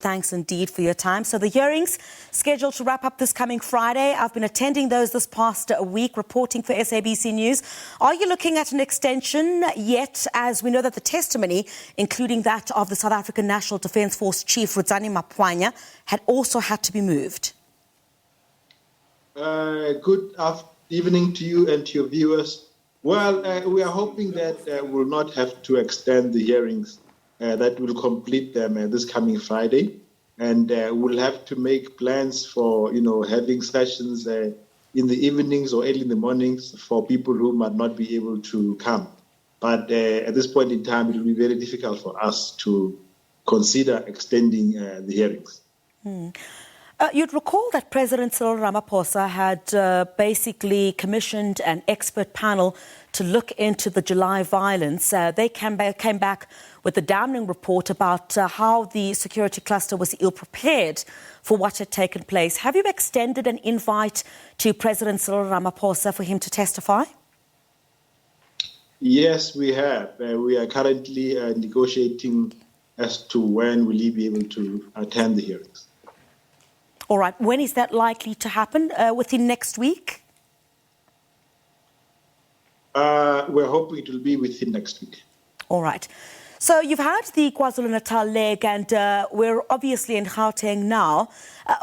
Thanks indeed for your time. So the hearings scheduled to wrap up this coming Friday. I've been attending those this past week, reporting for SABC News. Are you looking at an extension yet, as we know that the testimony, including that of the South African National Defence Force Chief Themba Makhubela, had also had to be moved? Good evening to you and to your viewers. Well, we are hoping that we'll not have to extend the hearings. That will complete them this coming Friday, and we'll have to make plans for having sessions in the evenings or early in the mornings for people who might not be able to come. But at this point in time, it will be very difficult for us to consider extending the hearings. You'd recall that President Cyril Ramaphosa had basically commissioned an expert panel to look into the July violence. They came back with a damning report about how the security cluster was ill-prepared for what had taken place. Have you extended an invite to President Cyril Ramaphosa for him to testify? Yes, we have. We are currently negotiating as to when will he be able to attend the hearings. All right. When is that likely to happen? Within next week? We're hoping it will be within next week. All right. So you've had the KwaZulu-Natal leg, and we're obviously in Gauteng now.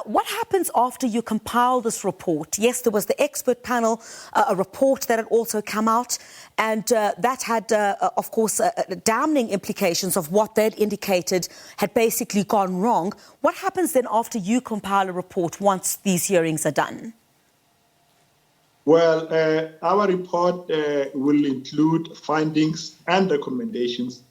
What happens after you compile this report? Yes, there was the expert panel, a report that had also come out, and that had, of course, damning implications of what they'd indicated had basically gone wrong. What happens then after you compile a report once these hearings are done? Well, our report will include findings and recommendations.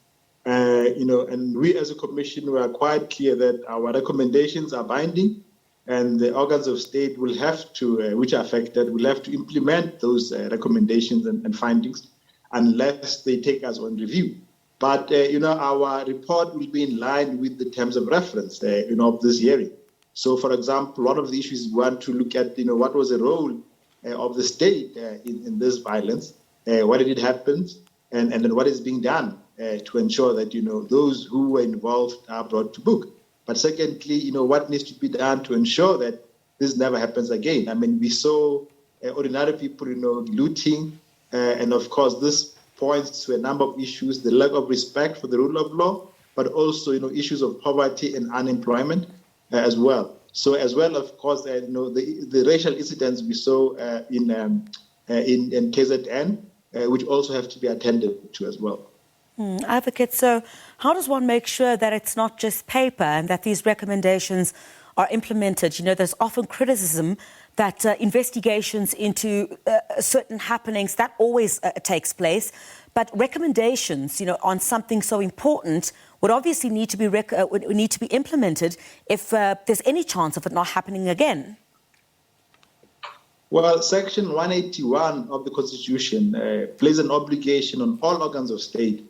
And we as a commission, we are quite clear that our recommendations are binding, and the organs of state will have to, which are affected, will have to implement those recommendations and findings unless they take us on review. But, our report will be in line with the terms of reference, of this hearing. So, for example, one of the issues we want to look at, what was the role of the state in this violence, what did it happen, and then what is being done to ensure that, those who were involved are brought to book. But secondly, what needs to be done to ensure that this never happens again. I mean, we saw ordinary people, looting, and of course, this points to a number of issues, the lack of respect for the rule of law, but also, issues of poverty and unemployment as well. So as well, of course, the racial incidents we saw in KZN, which also have to be attended to as well. Advocate, so how does one make sure that it's not just paper and that these recommendations are implemented? There's often criticism that investigations into certain happenings, that always takes place. But recommendations, on something so important would obviously need to be implemented if there's any chance of it not happening again. Well, Section 181 of the Constitution places an obligation on all organs of state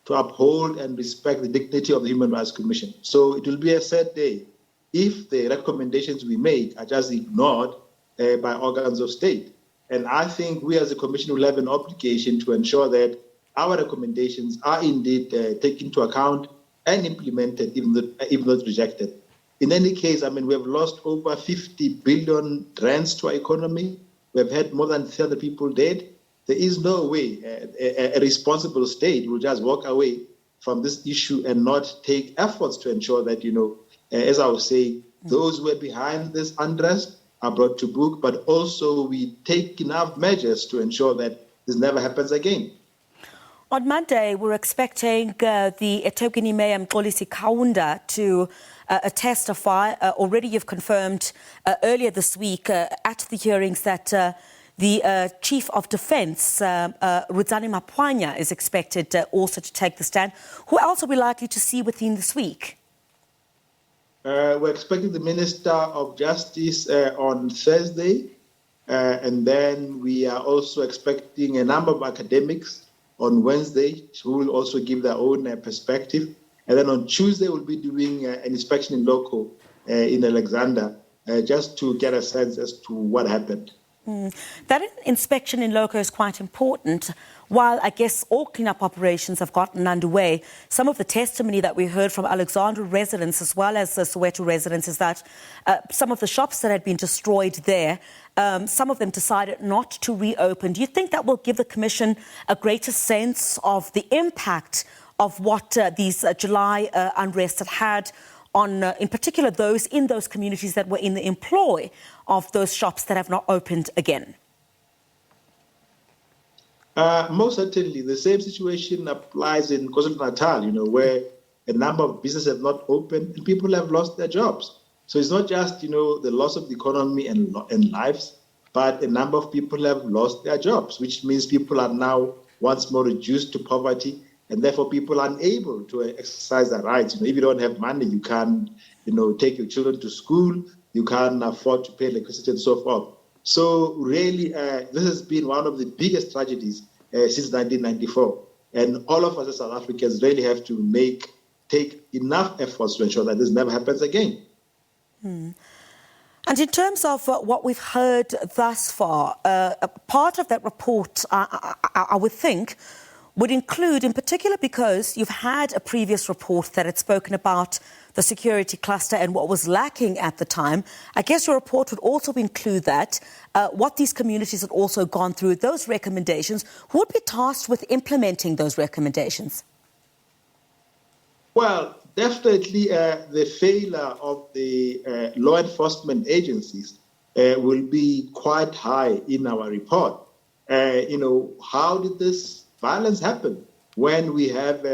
to uphold and respect the dignity of the Human Rights Commission. So it will be a sad day if the recommendations we make are just ignored by organs of state. And I think we as a commission will have an obligation to ensure that our recommendations are indeed taken into account and implemented, even though it's rejected. In any case, I mean, we have lost over 50 billion rands to our economy. We have had more than 300 people dead. There is no way a responsible state will just walk away from this issue and not take efforts to ensure that, as I was saying, those who are behind this unrest are brought to book, but also we take enough measures to ensure that this never happens again. On Monday, we're expecting the eThekwini Mayor Mxolisi Kaunda to testify. Already you've confirmed earlier this week at the hearings that the Chief of Defence, Themba Makhubela, is expected also to take the stand. Who else are we likely to see within this week? We're expecting the Minister of Justice on Thursday, and then we are also expecting a number of academics on Wednesday who will also give their own perspective. And then on Tuesday, we'll be doing an inspection in loco in Alexander just to get a sense as to what happened. That inspection in loco is quite important. While I guess all cleanup operations have gotten underway, some of the testimony that we heard from Alexandra residents as well as the Soweto residents is that some of the shops that had been destroyed there, some of them decided not to reopen. Do you think that will give the Commission a greater sense of the impact of what these July unrest had on, in particular, those in those communities that were in the employ of those shops that have not opened again? Most certainly, the same situation applies in KwaZulu-Natal, where a number of businesses have not opened and people have lost their jobs. So it's not just, the loss of the economy and lives, but a number of people have lost their jobs, which means people are now once more reduced to poverty, and therefore people are unable to exercise their rights. If you don't have money, you can't, take your children to school, you can't afford to pay electricity and so forth. So really, this has been one of the biggest tragedies since 1994. And all of us as South Africans really have to take enough efforts to ensure that this never happens again. And in terms of what we've heard thus far, part of that report, I would think, would include, in particular because you've had a previous report that had spoken about the security cluster and what was lacking at the time. I guess your report would also include that, what these communities had also gone through, those recommendations. Who would be tasked with implementing those recommendations? Well, definitely the failure of the law enforcement agencies will be quite high in our report. How did this violence happen when we have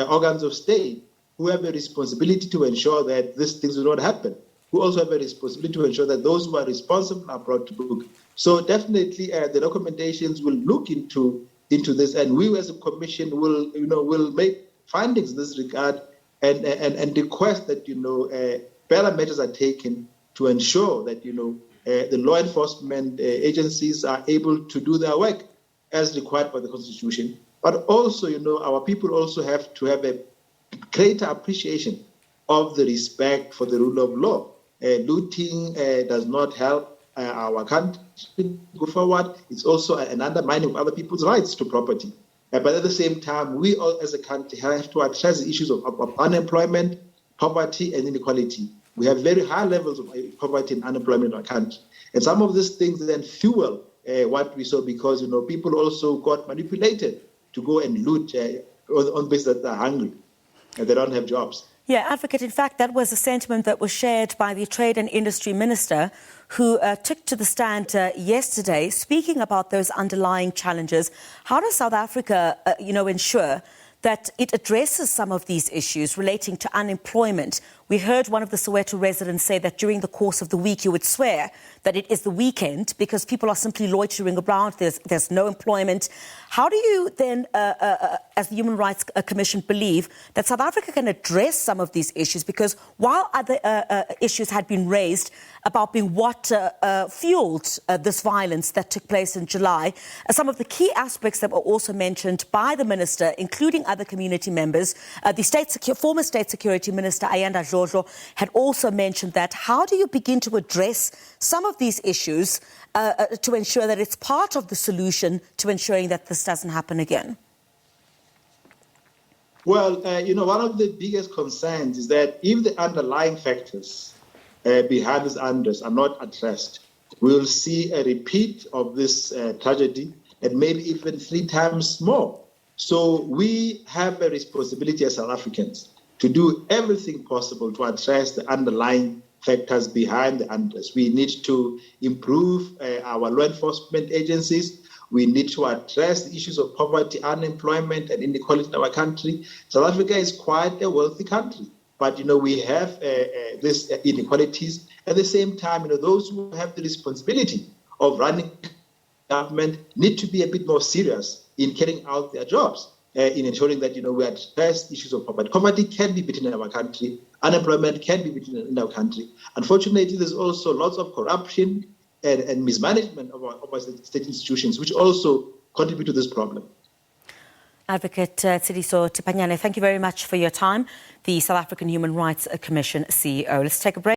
organs of state who have a responsibility to ensure that these things do not happen, who also have a responsibility to ensure that those who are responsible are brought to book. So definitely the recommendations will look into this, and we as a commission will make findings in this regard and request that better measures are taken to ensure that the law enforcement agencies are able to do their work as required by the Constitution. But also, our people also have to have a greater appreciation of the respect for the rule of law. Looting does not help our country go forward. It's also an undermining of other people's rights to property. But at the same time, we all as a country have to address the issues of unemployment, poverty, and inequality. We have very high levels of poverty and unemployment in our country. And some of these things then fuel what we saw, because people also got manipulated to go and loot on the basis that they're hungry and they don't have jobs. Yeah, Advocate, in fact, that was a sentiment that was shared by the Trade and Industry Minister, who took to the stand yesterday, speaking about those underlying challenges. How does South Africa, ensure that it addresses some of these issues relating to unemployment? We heard one of the Soweto residents say that during the course of the week you would swear that it is the weekend because people are simply loitering around, there's no employment. How do you then, as the Human Rights Commission, believe that South Africa can address some of these issues? Because while other issues had been raised about being what fueled this violence that took place in July, some of the key aspects that were also mentioned by the Minister, including other community members, the former State Security Minister, Ayanda Jojo, had also mentioned that. How do you begin to address some of these issues to ensure that it's part of the solution to ensuring that this doesn't happen again? Well, one of the biggest concerns is that if the underlying factors behind this unrest are not addressed, we will see a repeat of this tragedy and maybe even 3 times more. So we have a responsibility as South Africans to do everything possible to address the underlying factors behind the unrest. We need to improve our law enforcement agencies. We need to address the issues of poverty, unemployment, and inequality in our country. South Africa is quite a wealthy country, but we have these inequalities. At the same time, those who have the responsibility of running government need to be a bit more serious in carrying out their jobs, in ensuring that we address issues of poverty. Poverty can be beaten in our country. Unemployment can be beaten in our country. Unfortunately, there's also lots of corruption and mismanagement of our state institutions, which also contribute to this problem. Advocate Tseliso Thipanyane, thank you very much for your time. The South African Human Rights Commission CEO. Let's take a break.